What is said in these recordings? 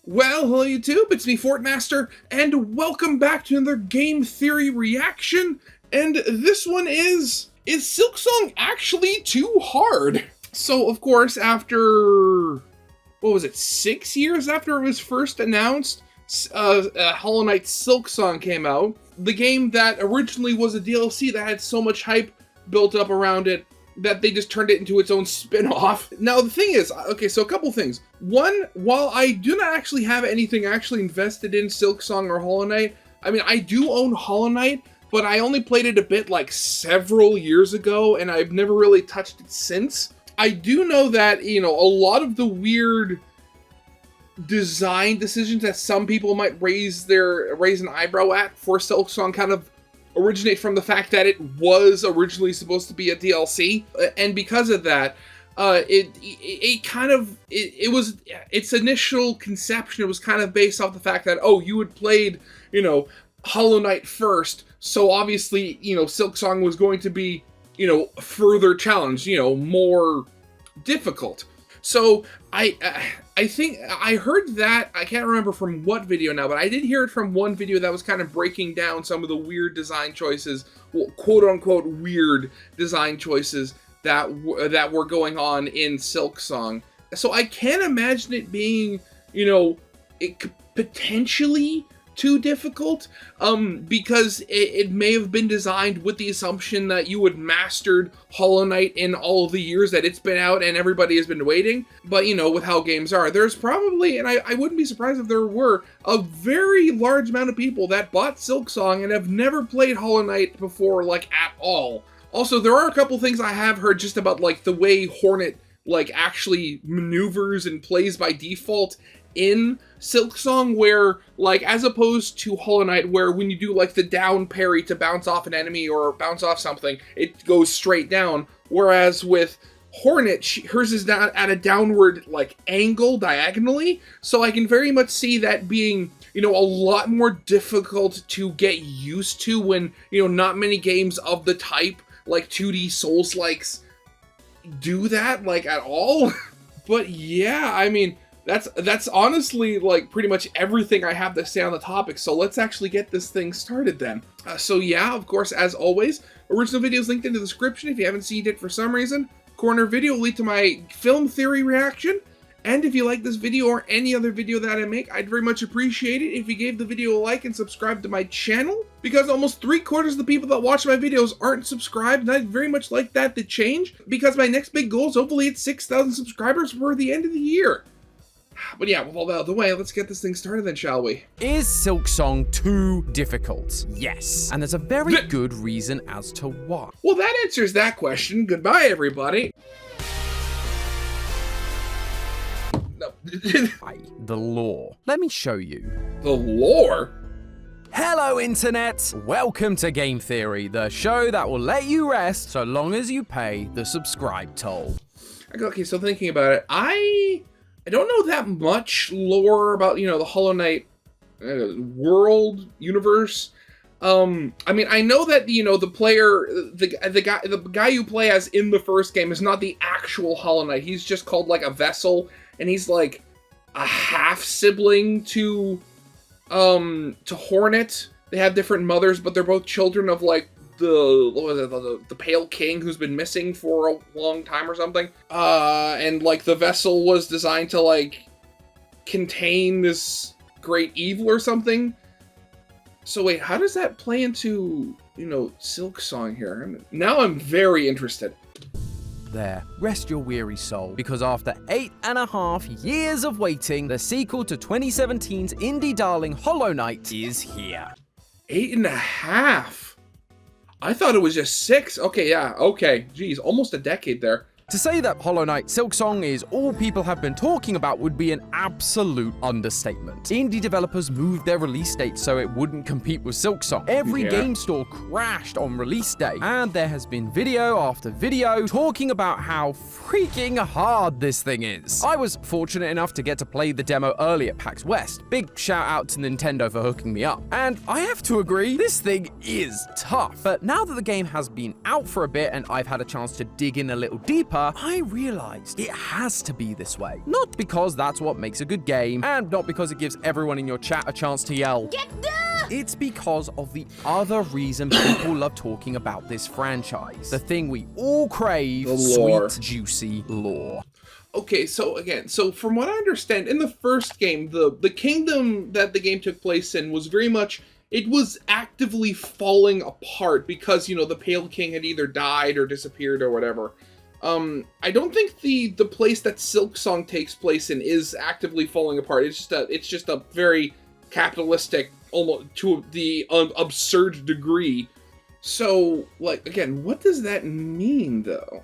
Well, hello YouTube, it's me, Fortmaster, and welcome back to another Game Theory reaction, and this one is Silksong actually too hard? So, of course, after, what was it, 6 years after it was first announced, Hollow Knight Silksong came out, the game that originally was a DLC that had so much hype built up around it, that they just turned it into its own spin-off. Now, the thing is, okay, so a couple things. One, while I do not actually have anything actually invested in Silksong or Hollow Knight, I mean, I do own Hollow Knight, but I only played it a bit like several years ago, and I've never really touched it since. I do know that, you know, a lot of the weird design decisions that some people might raise an eyebrow at for Silksong kind of originate from the fact that it was originally supposed to be a DLC, and because of that, its initial conception was kind of based off the fact that, oh, you had played, you know, Hollow Knight first, so obviously, you know, Silksong was going to be, you know, further challenged, you know, more difficult. So I think I heard that, I can't remember from what video now, but I did hear it from one video that was kind of breaking down some of the weird design choices, well, quote-unquote weird design choices that were going on in Silksong. So I can't imagine it being, you know, potentially too difficult, because it may have been designed with the assumption that you had mastered Hollow Knight in all of the years that it's been out and everybody has been waiting. But, you know, with how games are, there's probably, and I wouldn't be surprised if there were, a very large amount of people that bought Silksong and have never played Hollow Knight before, like, at all. Also, there are a couple things I have heard just about, like, the way Hornet, like, actually maneuvers and plays by default in Silksong, where, like, as opposed to Hollow Knight, where when you do, like, the down parry to bounce off an enemy or bounce off something, it goes straight down, whereas with Hornet, hers is not at a downward, like, angle diagonally, so I can very much see that being, you know, a lot more difficult to get used to when, you know, not many games of the type, like 2D Souls-likes, do that, like, at all. But yeah, I mean, that's honestly, like, pretty much everything I have to say on the topic, so let's actually get this thing started then. So yeah, of course, as always, original videos linked in the description if you haven't seen it for some reason. Corner video will lead to my film theory reaction, and if you like this video or any other video that I make, I'd very much appreciate it if you gave the video a like and subscribe to my channel, because almost 3/4 of the people that watch my videos aren't subscribed, and I'd very much like that to change, because my next big goal is hopefully hit 6,000 subscribers before the end of the year. But yeah, with all that out of the way, let's get this thing started then, shall we? Is Silksong too difficult? Yes. And there's a very good reason as to why. Well, that answers that question. Goodbye, everybody. No. The lore. Let me show you. The lore? Hello, Internet! Welcome to Game Theory, the show that will let you rest so long as you pay the subscribe toll. Okay, so thinking about it, I don't know that much lore about, you know, the Hollow Knight world, universe. I mean, I know that, you know, the player, the guy you play as in the first game is not the actual Hollow Knight. He's just called, like, a vessel, and he's, like, a half-sibling to Hornet. They have different mothers, but they're both children of, like, the Pale King, who's been missing for a long time or something. And, like, the vessel was designed to, like, contain this great evil or something. So wait, how does that play into, you know, Silksong here? Now I'm very interested. There, rest your weary soul, because after 8.5 years of waiting, the sequel to 2017's indie darling Hollow Knight is here. 8.5? I thought it was just 6. Okay, yeah, okay. Geez, almost a decade there. To say that Hollow Knight Silksong is all people have been talking about would be an absolute understatement. Indie developers moved their release date so it wouldn't compete with Silksong. Every game store crashed on release day, and there has been video after video talking about how freaking hard this thing is. I was fortunate enough to get to play the demo early at PAX West. Big shout out to Nintendo for hooking me up. And I have to agree, this thing is tough. But now that the game has been out for a bit and I've had a chance to dig in a little deeper, developer, I realized it has to be this way. Not because that's what makes a good game, and not because it gives everyone in your chat a chance to yell, "Get down!" It's because of the other reason people love talking about this franchise. The thing we all crave, sweet, juicy lore. Okay, so again, from what I understand, in the first game, the kingdom that the game took place in was very much, it was actively falling apart because, you know, the Pale King had either died or disappeared or whatever. I don't think the place that Silksong takes place in is actively falling apart. It's just a very capitalistic, almost to the absurd degree. So, like, again, what does that mean, though?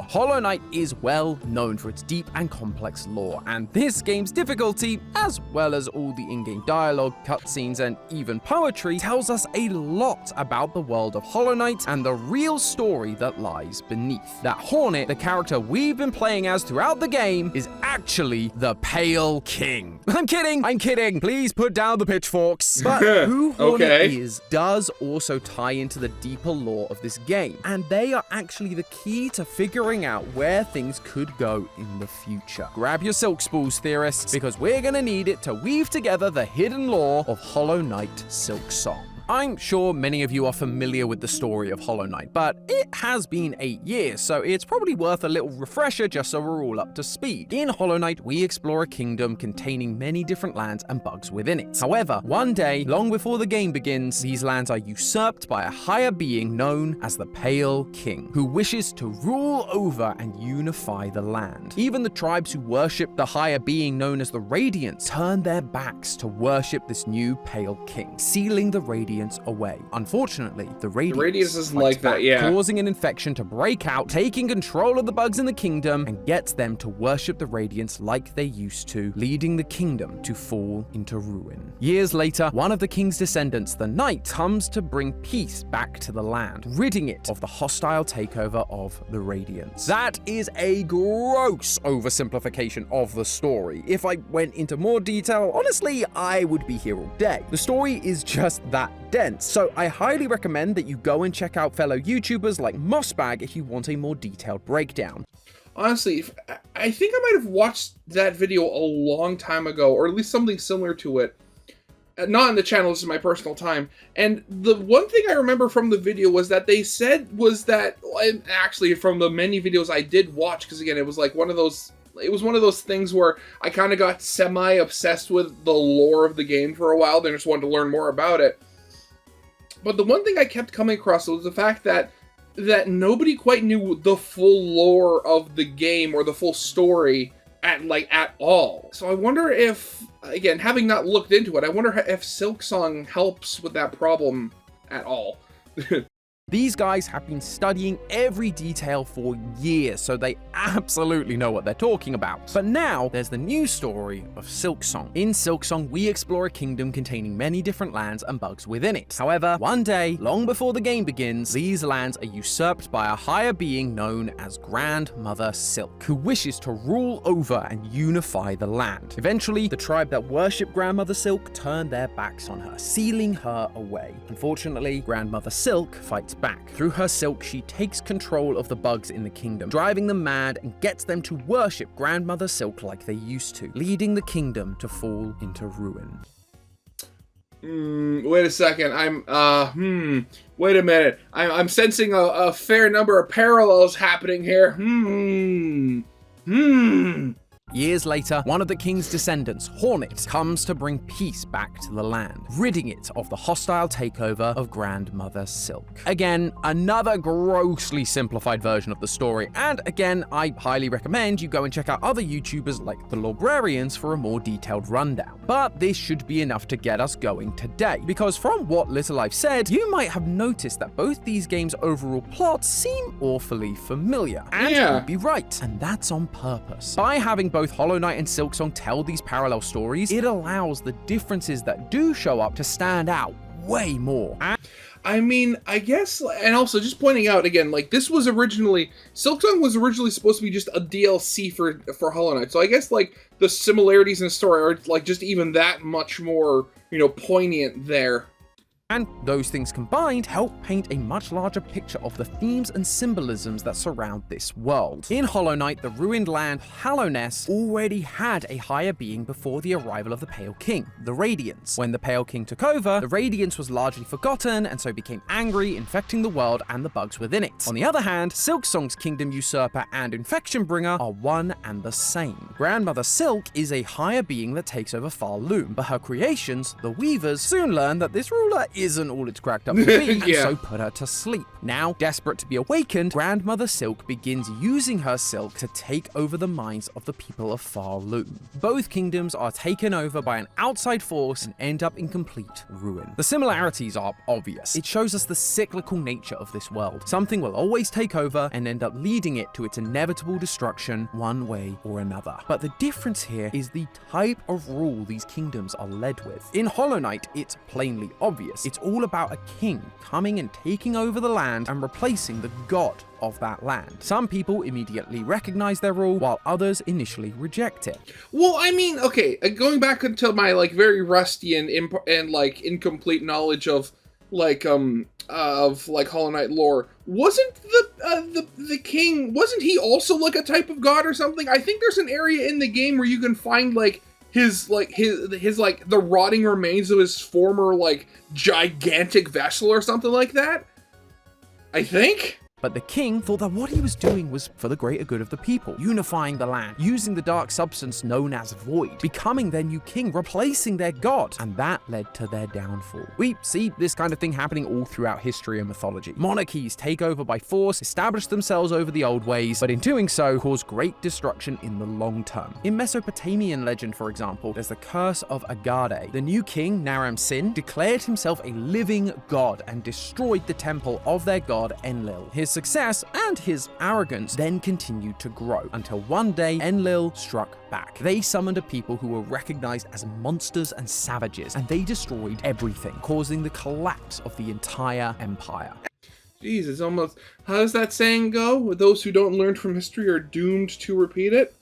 Hollow Knight is well known for its deep and complex lore, and this game's difficulty, as well as all the in-game dialogue, cutscenes, and even poetry, tells us a lot about the world of Hollow Knight and the real story that lies beneath. That Hornet, the character we've been playing as throughout the game, is actually the Pale King. I'm kidding, please put down the pitchforks. But who Hornet is does also tie into the deeper lore of this game, and they are actually the key to figuring out where things could go in the future. Grab your silk spools, theorists, because we're gonna need it to weave together the hidden lore of Hollow Knight Silksong. I'm sure many of you are familiar with the story of Hollow Knight, but it has been 8 years, so it's probably worth a little refresher just so we're all up to speed. In Hollow Knight, we explore a kingdom containing many different lands and bugs within it. However, one day, long before the game begins, these lands are usurped by a higher being known as the Pale King, who wishes to rule over and unify the land. Even the tribes who worship the higher being known as the Radiants turn their backs to worship this new Pale King, sealing the Radiants away. Unfortunately, the Radiance isn't like that, causing an infection to break out, taking control of the bugs in the kingdom, and gets them to worship the Radiance like they used to, leading the kingdom to fall into ruin. Years later, one of the king's descendants, the Knight, comes to bring peace back to the land, ridding it of the hostile takeover of the Radiance. That is a gross oversimplification of the story. If I went into more detail, honestly, I would be here all day. The story is just that dense, so I highly recommend that you go and check out fellow YouTubers like Mossbag if you want a more detailed breakdown. Honestly, I think I might have watched that video a long time ago, or at least something similar to it. Not on the channel, this is my personal time. And the one thing I remember from the video was that they said was that, actually from the many videos I did watch, because again, it was like one of those things where I kind of got semi-obsessed with the lore of the game for a while, then just wanted to learn more about it. But the one thing I kept coming across was the fact that nobody quite knew the full lore of the game or the full story at all. So I wonder if, again, having not looked into it, I wonder if Silksong helps with that problem at all. These guys have been studying every detail for years, so they absolutely know what they're talking about. But now, there's the new story of Silksong. In Silksong, we explore a kingdom containing many different lands and bugs within it. However, one day, long before the game begins, these lands are usurped by a higher being known as Grandmother Silk, who wishes to rule over and unify the land. Eventually, the tribe that worship Grandmother Silk turn their backs on her, sealing her away. Unfortunately, Grandmother Silk fights back. Through her silk, she takes control of the bugs in the kingdom, driving them mad and gets them to worship Grandmother Silk like they used to, leading the kingdom to fall into ruin. Wait a second. Wait a minute. I'm sensing a fair number of parallels happening here. Years later, one of the king's descendants, Hornet, comes to bring peace back to the land, ridding it of the hostile takeover of Grandmother Silk. Again, another grossly simplified version of the story, and again, I highly recommend you go and check out other YouTubers like the Librarians for a more detailed rundown. But this should be enough to get us going today, because from what little I've said, you might have noticed that both these games' overall plots seem awfully familiar. And you'd be right, and that's on purpose. By having both Hollow Knight and Silksong tell these parallel stories, it allows the differences that do show up to stand out way more. I mean, I guess, and also just pointing out again, like this was originally, Silksong was originally supposed to be just a DLC for Hollow Knight. So I guess like the similarities in the story are like just even that much more, poignant there. And those things combined help paint a much larger picture of the themes and symbolisms that surround this world. In Hollow Knight, the ruined land Hallownest already had a higher being before the arrival of the Pale King, the Radiance. When the Pale King took over, the Radiance was largely forgotten and so became angry, infecting the world and the bugs within it. On the other hand, Silksong's Kingdom Usurper and Infection Bringer are one and the same. Grandmother Silk is a higher being that takes over Farloom, but her creations, the Weavers, soon learn that this ruler isn't all it's cracked up to be, and so put her to sleep. Now, desperate to be awakened, Grandmother Silk begins using her silk to take over the minds of the people of Farloom. Both kingdoms are taken over by an outside force and end up in complete ruin. The similarities are obvious. It shows us the cyclical nature of this world. Something will always take over and end up leading it to its inevitable destruction one way or another. But the difference here is the type of rule these kingdoms are led with. In Hollow Knight, it's plainly obvious. It's all about a king coming and taking over the land and replacing the god of that land. Some people immediately recognize their rule, while others initially reject it. Well, I mean, okay, going back until my very rusty and incomplete knowledge of Hollow Knight lore, wasn't the king, wasn't he also like a type of god or something? I think there's an area in the game where you can find his the rotting remains of his former gigantic vessel or something like that, I think. But the king thought that what he was doing was for the greater good of the people, unifying the land, using the dark substance known as Void, becoming their new king, replacing their god, and that led to their downfall. We see this kind of thing happening all throughout history and mythology. Monarchies take over by force, establish themselves over the old ways, but in doing so, cause great destruction in the long term. In Mesopotamian legend, for example, there's the curse of Agade. The new king, Naram Sin, declared himself a living god and destroyed the temple of their god Enlil. His success and his arrogance then continued to grow until one day Enlil struck back. They summoned a people who were recognized as monsters and savages, and they destroyed everything, causing the collapse of the entire empire. Jeez, it's almost, how does that saying go? Those who don't learn from history are doomed to repeat it?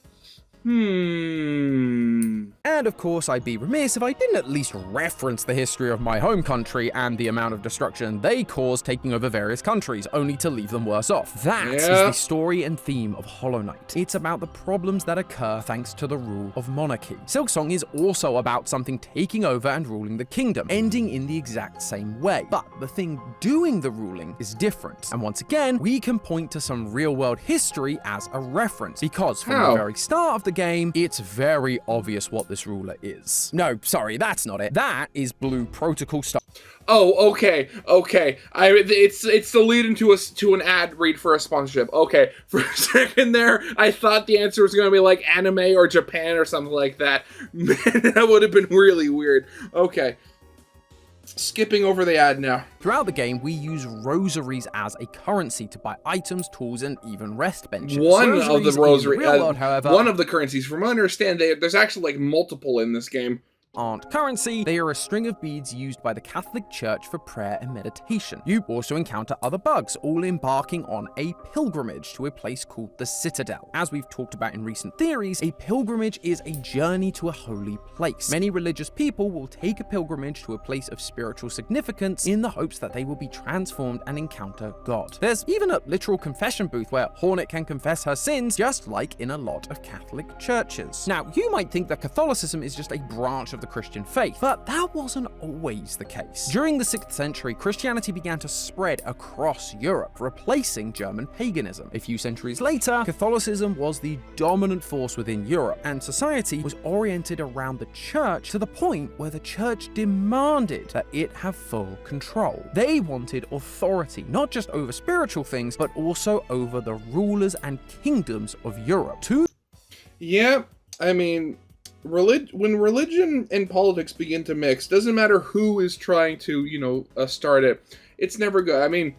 And of course, I'd be remiss if I didn't at least reference the history of my home country and the amount of destruction they caused taking over various countries, only to leave them worse off. That is the story and theme of Hollow Knight. It's about the problems that occur thanks to the rule of monarchy. Silksong is also about something taking over and ruling the kingdom, ending in the exact same way. But the thing doing the ruling is different. And once again, we can point to some real-world history as a reference, because from the very start of the game, it's very obvious what this ruler is. No, sorry, that's not it. That is Blue Protocol stuff. Oh, okay. It's the lead into an ad read for a sponsorship. Okay, for a second there, I thought the answer was gonna be like anime or Japan or something like that. Man, that would have been really weird. Okay. Skipping over the ad now. Throughout the game, we use rosaries as a currency to buy items, tools, and even rest benches. One of the currencies, from what I understand, there's actually multiple in this game. Aren't currency, they are a string of beads used by the Catholic Church for prayer and meditation. You also encounter other bugs, all embarking on a pilgrimage to a place called the Citadel. As we've talked about in recent theories, a pilgrimage is a journey to a holy place. Many religious people will take a pilgrimage to a place of spiritual significance in the hopes that they will be transformed and encounter God. There's even a literal confession booth where Hornet can confess her sins, just like in a lot of Catholic churches. Now, you might think that Catholicism is just a branch of the Christian faith, but that wasn't always the case. During the 6th century, Christianity began to spread across Europe, replacing German paganism. A few centuries later, Catholicism was the dominant force within Europe, and society was oriented around the church to the point where the church demanded that it have full control. They wanted authority, not just over spiritual things, but also over the rulers and kingdoms of Europe. Yeah, I mean, when religion and politics begin to mix, doesn't matter who is trying to, start it, it's never good. I mean,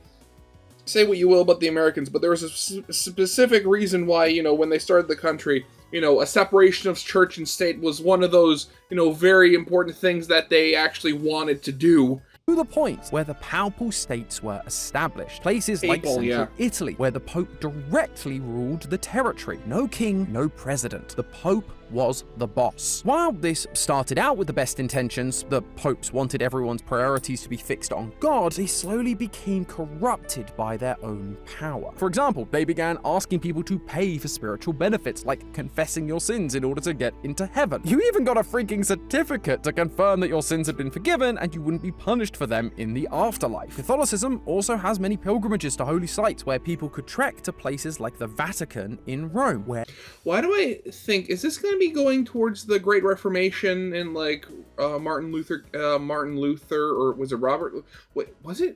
say what you will about the Americans, but there was a specific reason why, when they started the country, a separation of church and state was one of those, very important things that they actually wanted to do. to the point where the papal states were established. Places like central Italy, where the Pope directly ruled the territory. No king, no president. The Pope was the boss. While this started out with the best intentions, the popes wanted everyone's priorities to be fixed on God, they slowly became corrupted by their own power. For example, they began asking people to pay for spiritual benefits, like confessing your sins in order to get into heaven. You even got a freaking certificate to confirm that your sins had been forgiven and you wouldn't be punished for them in the afterlife. Catholicism also has many pilgrimages to holy sites where people could trek to places like the Vatican in Rome, where... Why do I think, is this going to be going towards the Great Reformation and like Martin Luther, or was it Robert? Wait, was it?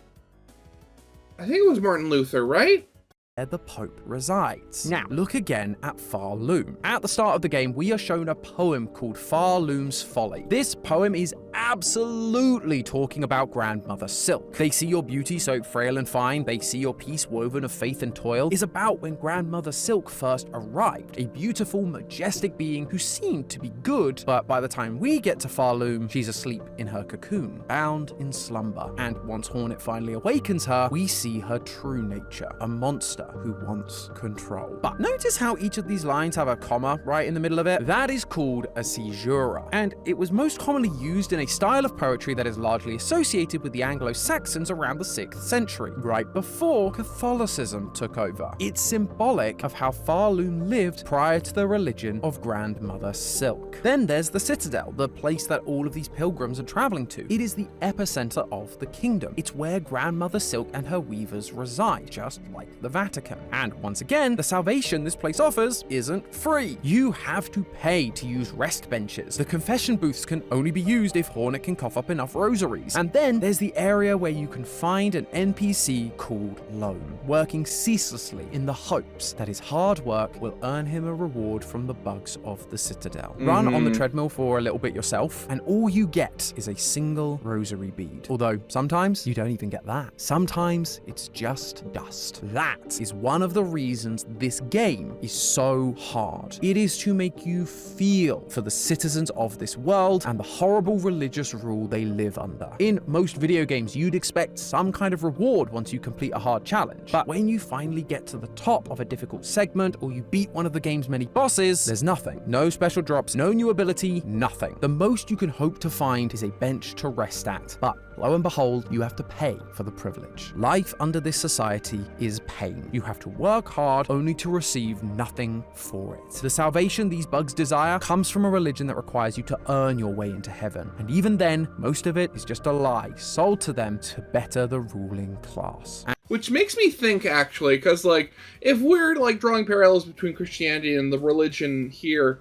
I think it was Martin Luther, right? The Pope resides. Now, look again at Farloom. At the start of the game, we are shown a poem called Farloom's Folly. This poem is absolutely talking about Grandmother Silk. They see your beauty so frail and fine, they see your peace woven of faith and toil, is about when Grandmother Silk first arrived, a beautiful, majestic being who seemed to be good, but by the time we get to Farloom, she's asleep in her cocoon, bound in slumber. And once Hornet finally awakens her, we see her true nature, a monster who wants control. But notice how each of these lines have a comma right in the middle of it? That is called a caesura, and it was most commonly used in a style of poetry that is largely associated with the Anglo-Saxons around the 6th century, right before Catholicism took over. It's symbolic of how Farloom lived prior to the religion of Grandmother Silk. Then there's the Citadel, the place that all of these pilgrims are traveling to. It is the epicenter of the kingdom. It's where Grandmother Silk and her weavers reside, just like the Vatican. And once again, the salvation this place offers isn't free. You have to pay to use rest benches. The confession booths can only be used if Hornet can cough up enough rosaries. And then there's the area where you can find an NPC called Lone, working ceaselessly in the hopes that his hard work will earn him a reward from the bugs of the Citadel. Run on the treadmill for a little bit yourself, and all you get is a single rosary bead. Although sometimes you don't even get that. Sometimes it's just dust. That is one of the reasons this game is so hard. It is to make you feel for the citizens of this world and the horrible religious rule they live under. In most video games, you'd expect some kind of reward once you complete a hard challenge, but when you finally get to the top of a difficult segment or you beat one of the game's many bosses, there's nothing. No special drops, no new ability, nothing. The most you can hope to find is a bench to rest at, but lo and behold, you have to pay for the privilege. Life under this society is pain. You have to work hard only to receive nothing for it. The salvation these bugs desire comes from a religion that requires you to earn your way into heaven. And even then, most of it is just a lie sold to them to better the ruling class. Which makes me think, actually, because, like, if we're, like, drawing parallels between Christianity and the religion here,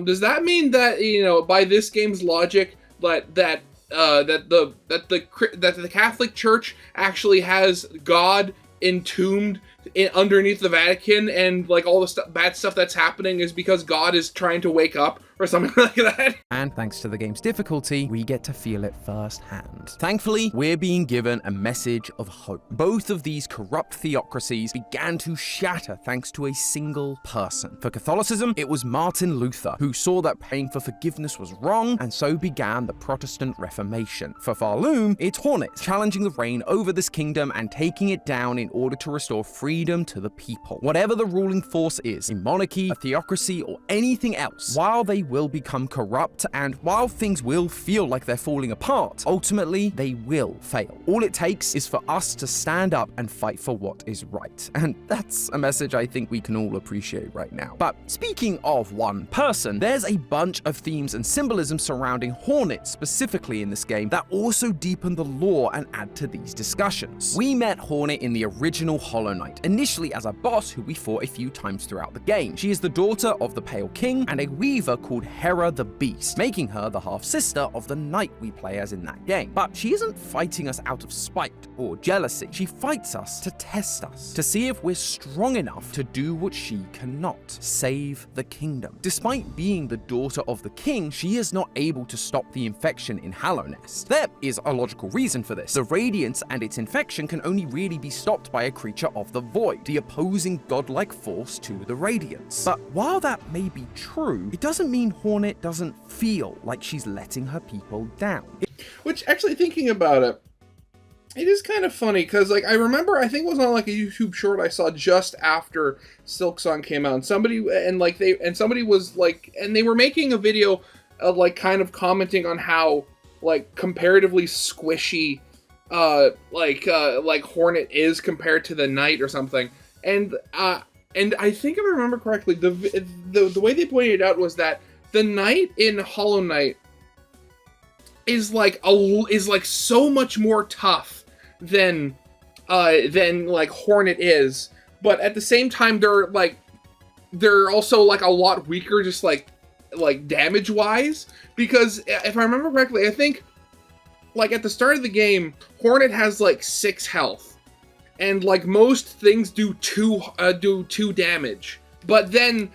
does that mean that, you know, by this game's logic, that the Catholic Church actually has God entombed underneath the Vatican, and like all the bad stuff that's happening is because God is trying to wake up or something like that? And thanks to the game's difficulty, we get to feel it firsthand. Thankfully, we're being given a message of hope. Both of these corrupt theocracies began to shatter thanks to a single person. For Catholicism, it was Martin Luther, who saw that paying for forgiveness was wrong, and so began the Protestant Reformation. For Farloom, it's Hornet, challenging the reign over this kingdom and taking it down in order to restore freedom to the people. Whatever the ruling force is, a monarchy, a theocracy, or anything else, while they will become corrupt and while things will feel like they're falling apart, ultimately they will fail. All it takes is for us to stand up and fight for what is right. And that's a message I think we can all appreciate right now. But speaking of one person, there's a bunch of themes and symbolism surrounding Hornet specifically in this game that also deepen the lore and add to these discussions. We met Hornet in the original Hollow Knight, initially as a boss who we fought a few times throughout the game. She is the daughter of the Pale King and a weaver called Hera the Beast, making her the half-sister of the knight we play as in that game. But she isn't fighting us out of spite or jealousy. She fights us to test us, to see if we're strong enough to do what she cannot, save the kingdom. Despite being the daughter of the king, she is not able to stop the infection in Hallownest. There is a logical reason for this. The Radiance and its infection can only really be stopped by a creature of the Void, the opposing godlike force to the Radiance. But while that may be true, it doesn't mean Hornet doesn't feel like she's letting her people down. Which, actually, thinking about it, It is kind of funny because, like, I remember, I think it was on like a YouTube short I saw just after Silksong came out, and somebody was like, and they were making a video of like kind of commenting on how like comparatively squishy, like Hornet is compared to the Knight or something, and I think if I remember correctly, the way they pointed it out was that the Knight in Hollow Knight is like so much more tough than like Hornet is, but at the same time they're also like a lot weaker, just like damage wise, because if I remember correctly, I think like at the start of the game Hornet has like 6 health, and like most things do 2 damage, but then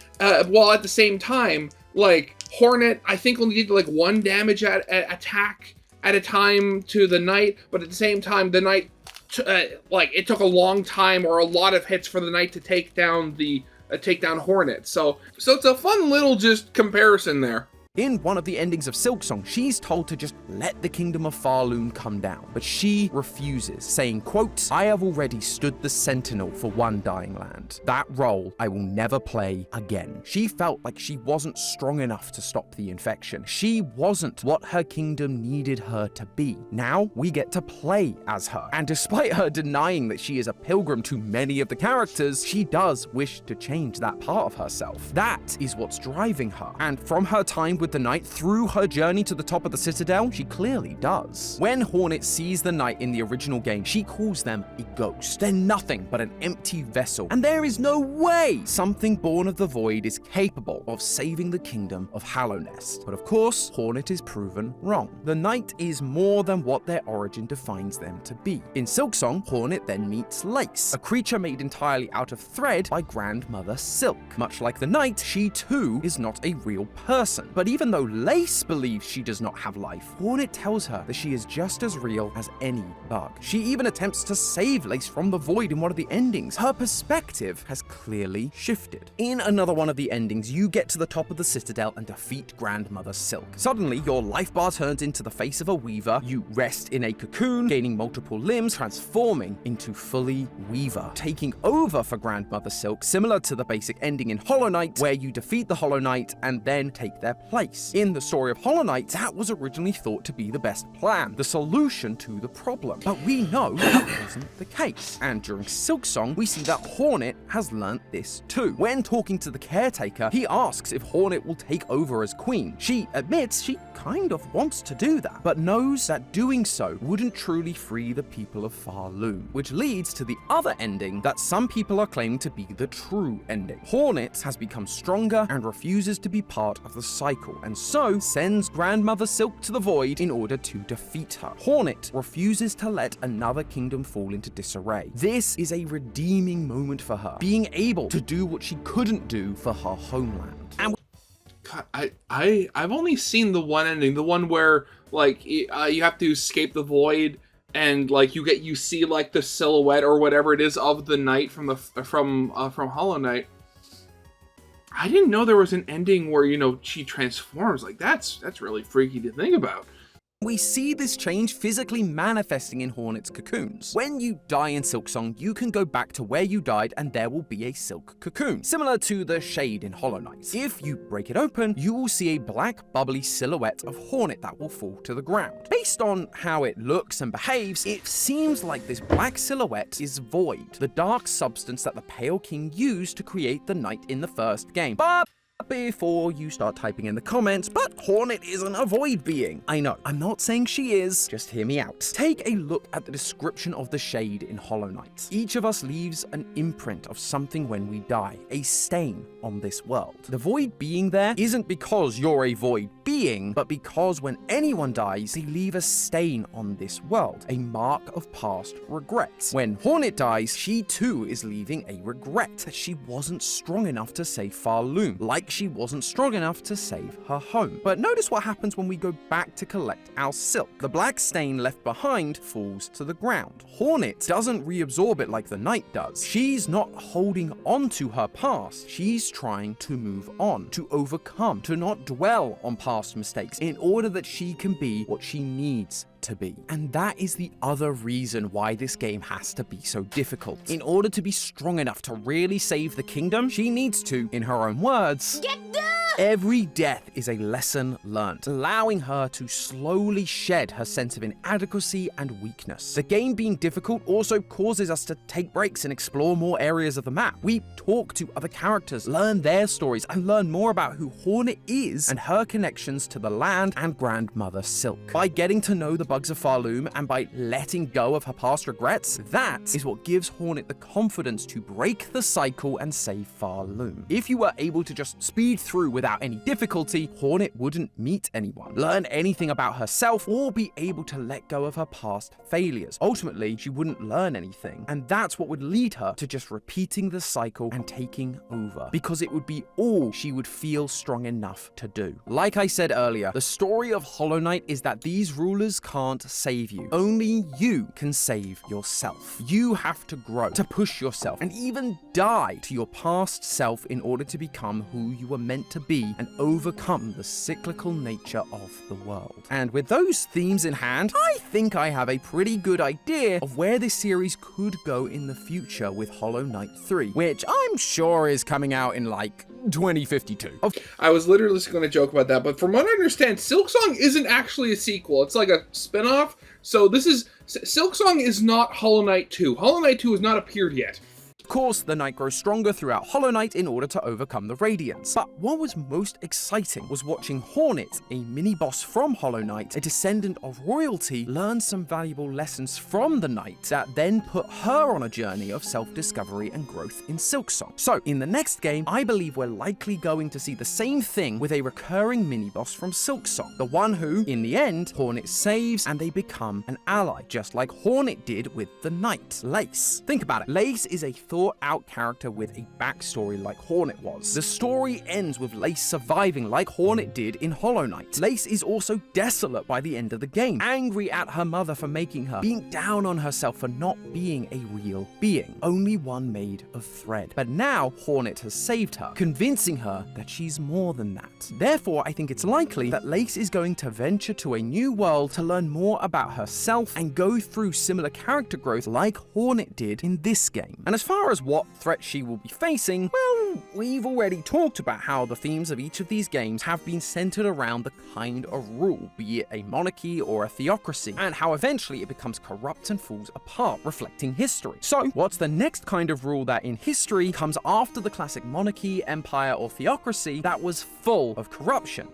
while at the same time like Hornet I think only did like 1 damage at attack at a time to the Knight, but at the same time the Knight like it took a long time or a lot of hits for the Knight to take down Hornet. So it's a fun little just comparison there. In one of the endings of Silksong, she's told to just let the kingdom of Farloon come down, but she refuses, saying, quote, "I have already stood the sentinel for one dying land. That role I will never play again." She felt like she wasn't strong enough to stop the infection. She wasn't what her kingdom needed her to be. Now we get to play as her. And despite her denying that she is a pilgrim to many of the characters, she does wish to change that part of herself. That is what's driving her. And from her time with the Knight through her journey to the top of the Citadel, she clearly does. When Hornet sees the Knight in the original game, she calls them a ghost. They're nothing but an empty vessel, and there is no way something born of the void is capable of saving the kingdom of Hallownest. But of course, Hornet is proven wrong. The Knight is more than what their origin defines them to be. In Silksong, Hornet then meets Lace, a creature made entirely out of thread by Grandmother Silk. Much like the Knight, she too is not a real person. But even though Lace believes she does not have life, Hornet tells her that she is just as real as any bug. She even attempts to save Lace from the void in one of the endings. Her perspective has clearly shifted. In another one of the endings, you get to the top of the Citadel and defeat Grandmother Silk. Suddenly, your life bar turns into the face of a weaver, you rest in a cocoon, gaining multiple limbs, transforming into fully Weaver, taking over for Grandmother Silk, similar to the basic ending in Hollow Knight, where you defeat the Hollow Knight and then take their place. In the story of Hollow Knight, that was originally thought to be the best plan, the solution to the problem. But we know that wasn't the case. And during Silksong, we see that Hornet has learnt this too. When talking to the caretaker, he asks if Hornet will take over as queen. She admits she kind of wants to do that, but knows that doing so wouldn't truly free the people of Farloon, which leads to the other ending that some people are claiming to be the true ending. Hornet has become stronger and refuses to be part of the cycle, and so sends Grandmother Silk to the void in order to defeat her. Hornet refuses to let another kingdom fall into disarray. This is a redeeming moment for her, being able to do what she couldn't do for her homeland. And God, I've only seen the one ending, the one where like you have to escape the void, and like you see like the silhouette or whatever it is of the Knight from Hollow Knight. I didn't know there was an ending where, you know, she transforms. Like that's really freaky to think about. we see this change physically manifesting in Hornet's cocoons. When you die in Silksong, you can go back to where you died and there will be a silk cocoon, similar to the shade in Hollow Knight. If you break it open, you will see a black bubbly silhouette of Hornet that will fall to the ground. Based on how it looks and behaves, it seems like this black silhouette is Void, the dark substance that the Pale King used to create the Knight in the first game. But before you start typing in the comments, but Hornet isn't a void being. I know, I'm not saying she is, just hear me out. Take a look at the description of the shade in Hollow Knight. Each of us leaves an imprint of something when we die, a stain on this world. The void being there isn't because you're a void being, but because when anyone dies, they leave a stain on this world, a mark of past regrets. When Hornet dies, she too is leaving a regret that she wasn't strong enough to save Farloon, like she wasn't strong enough to save her home. But notice what happens when we go back to collect our silk. The black stain left behind falls to the ground. Hornet doesn't reabsorb it like the Knight does. She's not holding on to her past. She's trying to move on, to overcome, to not dwell on past past mistakes in order that she can be what she needs to be. And that is the other reason why this game has to be so difficult. In order to be strong enough to really save the kingdom, she needs to, in her own words, Get down! every death is a lesson learned, allowing her to slowly shed her sense of inadequacy and weakness. The game being difficult also causes us to take breaks and explore more areas of the map. We talk to other characters, learn their stories, and learn more about who Hornet is and her connections to the land and Grandmother Silk. By getting to know the bugs of Farloom and by letting go of her past regrets, that is what gives Hornet the confidence to break the cycle and save Farloom. If you were able to just speed through without any difficulty, Hornet wouldn't meet anyone, learn anything about herself, or be able to let go of her past failures. Ultimately, she wouldn't learn anything, and that's what would lead her to just repeating the cycle and taking over, because it would be all she would feel strong enough to do. Like I said earlier, the story of Hollow Knight is that these rulers can't save you. Only you can save yourself. You have to grow, to push yourself, and even die to your past self in order to become who you were meant to be and overcome the cyclical nature of the world. And with those themes in hand, I think I have a pretty good idea of where this series could go in the future with Hollow Knight 3, which I'm sure is coming out in like 2052. I was literally just going to joke about that, but from what I understand, Silksong isn't actually a sequel. It's like a spin-off. So this is... Silksong is not Hollow Knight 2. Hollow Knight 2 has not appeared yet. Of course, the knight grows stronger throughout Hollow Knight in order to overcome the Radiance. But what was most exciting was watching Hornet, a mini-boss from Hollow Knight, a descendant of royalty, learn some valuable lessons from the knight that then put her on a journey of self-discovery and growth in Silksong. So, in the next game, I believe we're likely going to see the same thing with a recurring mini-boss from Silksong, the one who, in the end, Hornet saves and they become an ally, just like Hornet did with the knight, Lace. Think about it. Lace is a thought-out character with a backstory like Hornet was. The story ends with Lace surviving like Hornet did in Hollow Knight. Lace is also desolate by the end of the game, angry at her mother for making her, being down on herself for not being a real being, only one made of thread. But now Hornet has saved her, convincing her that she's more than that. Therefore, I think it's likely that Lace is going to venture to a new world to learn more about herself and go through similar character growth like Hornet did in this game. And as far as what threat she will be facing, well, we've already talked about how the themes of each of these games have been centered around the kind of rule, be it a monarchy or a theocracy, and how eventually it becomes corrupt and falls apart, reflecting history. So, what's the next kind of rule that in history comes after the classic monarchy, empire, or theocracy that was full of corruption?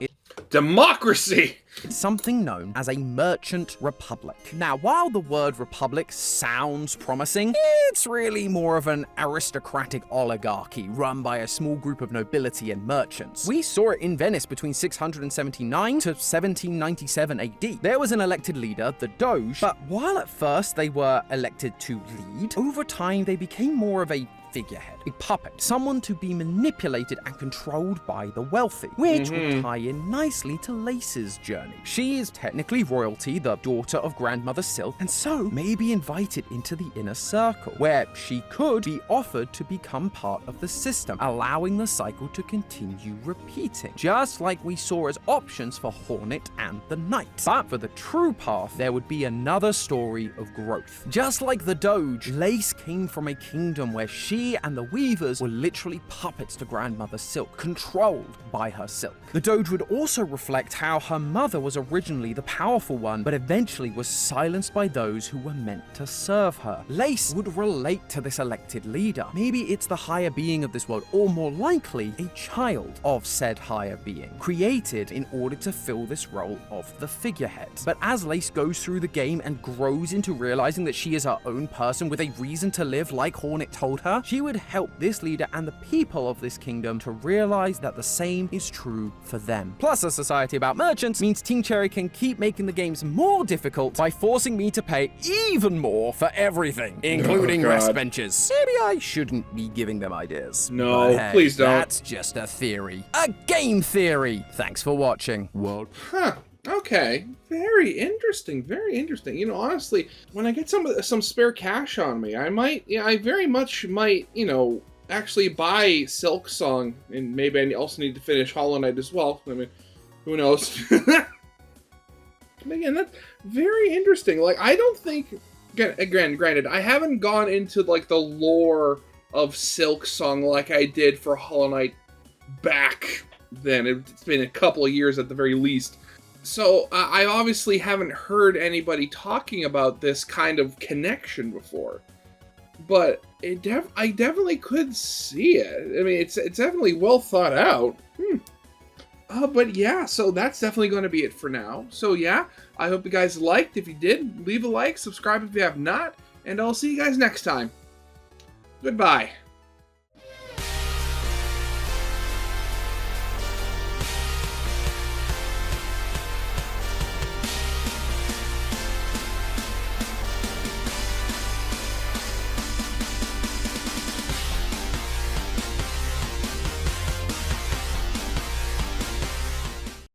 Democracy! It's something known as a merchant republic. Now, while the word republic sounds promising, it's really more of an aristocratic oligarchy run by a small group of nobility and merchants. We saw it in Venice between 679 to 1797 AD. There was an elected leader, the Doge, but while at first they were elected to lead, over time they became more of a figurehead, a puppet, someone to be manipulated and controlled by the wealthy, which would tie in nicely to Lace's journey. She is technically royalty, the daughter of Grandmother Silk, and so may be invited into the inner circle, where she could be offered to become part of the system, allowing the cycle to continue repeating, just like we saw as options for Hornet and the Knight. But for the true path, there would be another story of growth. Just like the Doge, Lace came from a kingdom where she and the Weavers were literally puppets to Grandmother Silk, controlled by her silk. The Doge would also reflect how her mother was originally the powerful one, but eventually was silenced by those who were meant to serve her. Lace would relate to this elected leader. Maybe it's the higher being of this world, or more likely, a child of said higher being, created in order to fill this role of the figurehead. But as Lace goes through the game and grows into realizing that she is her own person with a reason to live like Hornet told her, she would help this leader and the people of this kingdom to realize that the same is true for them. Plus, a society about merchants means Team Cherry can keep making the games more difficult by forcing me to pay even more for everything, including rest benches. Maybe I shouldn't be giving them ideas. No, but hey, please don't. That's just a theory. A game theory! Thanks for watching. World. Huh. Okay, very interesting, very interesting. You know, honestly, when I get some spare cash on me, I very much might, actually buy Silksong, and maybe I also need to finish Hollow Knight as well. I mean, Who knows? Again, that's very interesting. Like, I don't think... Granted, I haven't gone into, like, the lore of Silksong like I did for Hollow Knight back then. It's been a couple of years at the very least. So, I obviously haven't heard anybody talking about this kind of connection before. But I definitely could see it. I mean, it's definitely well thought out. But yeah, so that's definitely going to be it for now. So yeah, I hope you guys liked. If you did, leave a like, subscribe if you have not, and I'll see you guys next time. Goodbye.